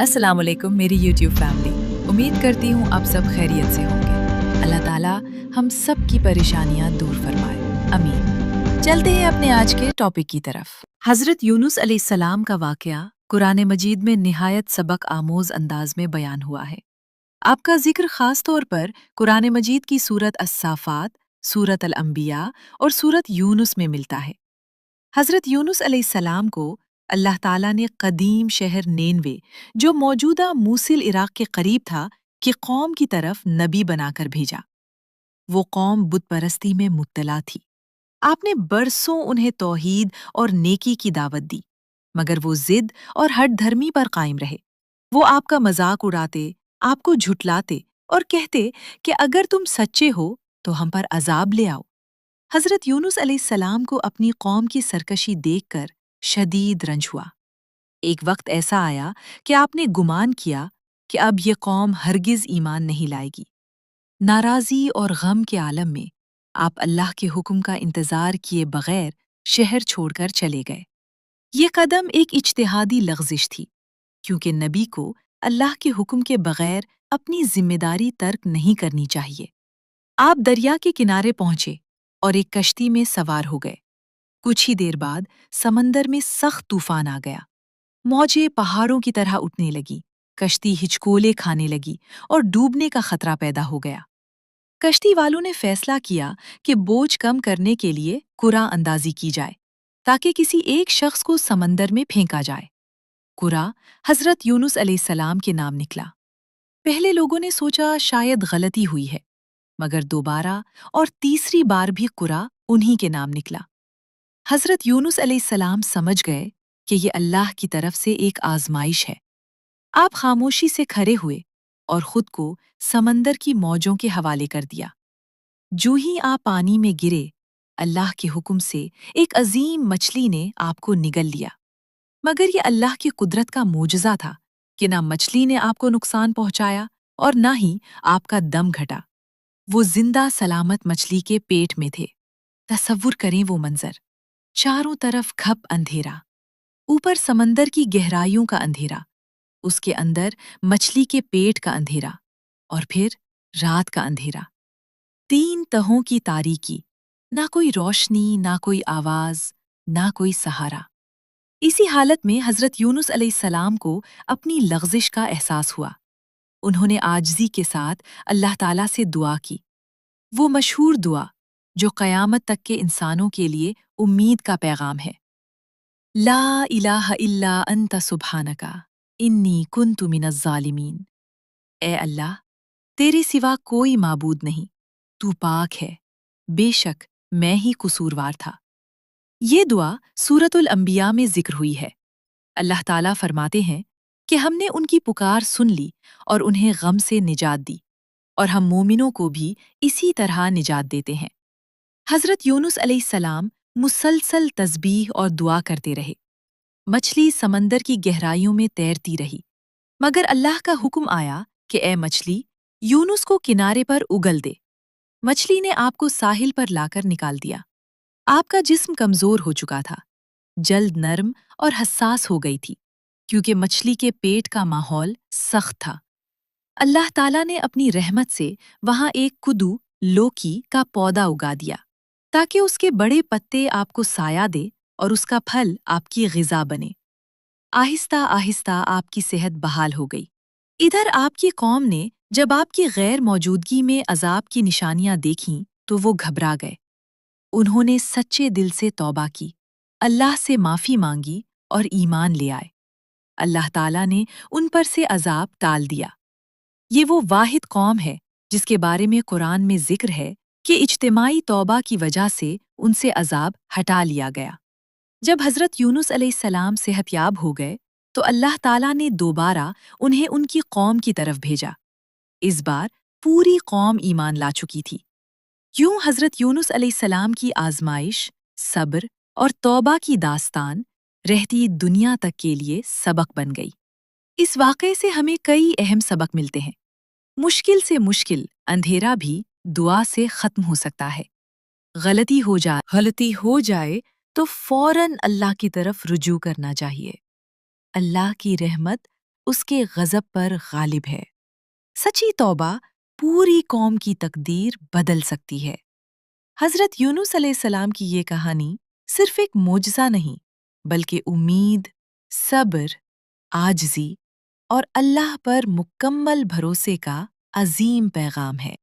अस्सलाम वालेकुम मेरी यूट्यूब फैमिली। उम्मीद करती हूँ आप सब खैरियत से होंगे। अल्लाह ताला हम सब की परेशानियाँ दूर फरमाए, आमीन। चलते हैं अपने आज के टॉपिक की तरफ। हज़रत यूनुस अलैहिस्सलाम का वाक़या कुरान मजीद में निहायत सबक आमोज़ अंदाज में बयान हुआ है। आपका जिक्र ख़ास तौर पर कुरान मजीद की सूरत अस्साफ़ात, सूरत अल-अंबिया और सूरत यूनुस में मिलता है। हज़रत यूनुस अलैहिस्सलाम को अल्लाह ताला ने कदीम शहर नेनवे, जो मौजूदा मूसिल इराक के करीब था, कि कौम की तरफ नबी बनाकर भेजा। वो कौम बुत परस्ती में मुब्तला थी। आपने बरसों उन्हें तौहीद और नेकी की दावत दी, मगर वो जिद और हठ धर्मी पर कायम रहे। वो आपका मजाक उड़ाते, आपको झुटलाते और कहते कि अगर तुम सच्चे हो तो हम पर अजाब ले आओ। हजरत यूनुस अलैहिस्सलाम को अपनी कौम की सरकशी देखकर शदीद रंज हुआ। एक वक्त ऐसा आया कि आपने गुमान किया कि अब ये कौम हरगिज ईमान नहीं लाएगी। नाराजी और गम के आलम में आप अल्लाह के हुक्म का इंतजार किए बगैर शहर छोड़कर चले गए। ये कदम एक इज्तिहादी लग़ज़िश थी, क्योंकि नबी को अल्लाह के हुक्म के बगैर अपनी जिम्मेदारी तर्क नहीं करनी चाहिए। आप दरिया के किनारे पहुंचे और एक कश्ती में सवार हो गए। कुछ ही देर बाद समंदर में सख्त तूफान आ गया। मौजें पहाड़ों की तरह उठने लगी, कश्ती हिचकोले खाने लगी और डूबने का खतरा पैदा हो गया। कश्ती वालों ने फैसला किया कि बोझ कम करने के लिए कुरा अंदाजी की जाए, ताकि किसी एक शख्स को समंदर में फेंका जाए। कुरा हजरत यूनुस अलैहिस्सलाम के नाम निकला। पहले लोगों ने सोचा शायद गलती हुई है, मगर दोबारा और तीसरी बार भी कुरा उन्हीं के नाम निकला। हजरत यूनुस अलैहिस्सलाम समझ गए कि ये अल्लाह की तरफ से एक आजमाइश है। आप खामोशी से खड़े हुए और खुद को समंदर की मौजों के हवाले कर दिया। जो ही आप पानी में गिरे, अल्लाह के हुक्म से एक अजीम मछली ने आपको निगल लिया। मगर ये अल्लाह की कुदरत का मोजज़ा था कि ना मछली ने आपको नुकसान पहुंचाया और ना ही आपका दम घटा। वो जिंदा सलामत मछली के पेट में थे। तसव्वुर करें वो मंजर, चारों तरफ घप अंधेरा, ऊपर समंदर की गहराइयों का अंधेरा, उसके अंदर मछली के पेट का अंधेरा और फिर रात का अंधेरा। 3 तहों की तारीकी, ना कोई रोशनी, ना कोई आवाज, ना कोई सहारा। इसी हालत में हजरत यूनुस अलैहिस्सलाम को अपनी लग़ज़िश का एहसास हुआ। उन्होंने आजिज़ी के साथ अल्लाह ताला से दुआ की, वो मशहूर दुआ जो क़यामत तक के इंसानों के लिए उम्मीद का पैगाम है। ला इलाहा इल्ला अंता सुब्हानका इन्नी कुन्तु मिनज़ ज़ालिमीन। ए अल्लाह, तेरे सिवा कोई माबूद नहीं, तू पाक है, बेशक मैं ही कसूरवार था। ये दुआ सूरतुल अंबिया में जिक्र हुई है। अल्लाह ताला फरमाते हैं कि हमने उनकी पुकार सुन ली और उन्हें गम से निजात दी, और हम मोमिनों को भी इसी तरह निजात देते हैं। हज़रत यूनुस अलैहिस्सलाम मुसलसल तस्बीह और दुआ करते रहे। मछली समंदर की गहराइयों में तैरती रही, मगर अल्लाह का हुक्म आया कि ए मछली, यूनुस को किनारे पर उगल दे। मछली ने आपको साहिल पर लाकर निकाल दिया। आपका जिस्म कमजोर हो चुका था, जल्द नर्म और हसास हो गई थी, क्योंकि मछली के पेट का माहौल सख्त था। अल्लाह ताला ने अपनी रहमत से वहां एक कुदू लोकी का पौधा उगा दिया, ताकि उसके बड़े पत्ते आपको साया दे और उसका फल आपकी ग़िज़ा बने। आहिस्ता आहिस्ता आपकी सेहत बहाल हो गई। इधर आपकी कौम ने जब आपकी गैर मौजूदगी में अजाब की निशानियां देखीं तो वो घबरा गए। उन्होंने सच्चे दिल से तौबा की, अल्लाह से माफ़ी मांगी और ईमान ले आए। अल्लाह ताला ने उन पर से अजाब टाल दिया। ये वो वाहिद कौम है जिसके बारे में कुरान में जिक्र है कि इज्तिमाई तौबा की वजह से उनसे अजाब हटा लिया गया। जब हज़रत यूनुस अलैहिस्सलाम सेहतयाब हो गए तो अल्लाह ताला ने दोबारा उन्हें उनकी कौम की तरफ भेजा। इस बार पूरी कौम ईमान ला चुकी थी। यूं हज़रत यूनुस अलैहिस्सलाम की आजमाइश, सब्र और तौबा की दास्तान रहती दुनिया तक के लिए सबक बन गई। इस वाक़े से हमें कई अहम सबक मिलते हैं। मुश्किल से मुश्किल अंधेरा भी दुआ से ख़त्म हो सकता है। गलती हो जाए तो फौरन अल्लाह की तरफ रुजू करना चाहिए। अल्लाह की रहमत اس کے غضب پر غالب ہے۔ سچی توبہ پوری قوم کی تقدیر بدل سکتی ہے۔ حضرت یونس علیہ السلام کی یہ کہانی صرف ایک معجزہ نہیں، بلکہ امید، صبر، عاجزی اور اللہ پر مکمل بھروسے کا عظیم پیغام ہے۔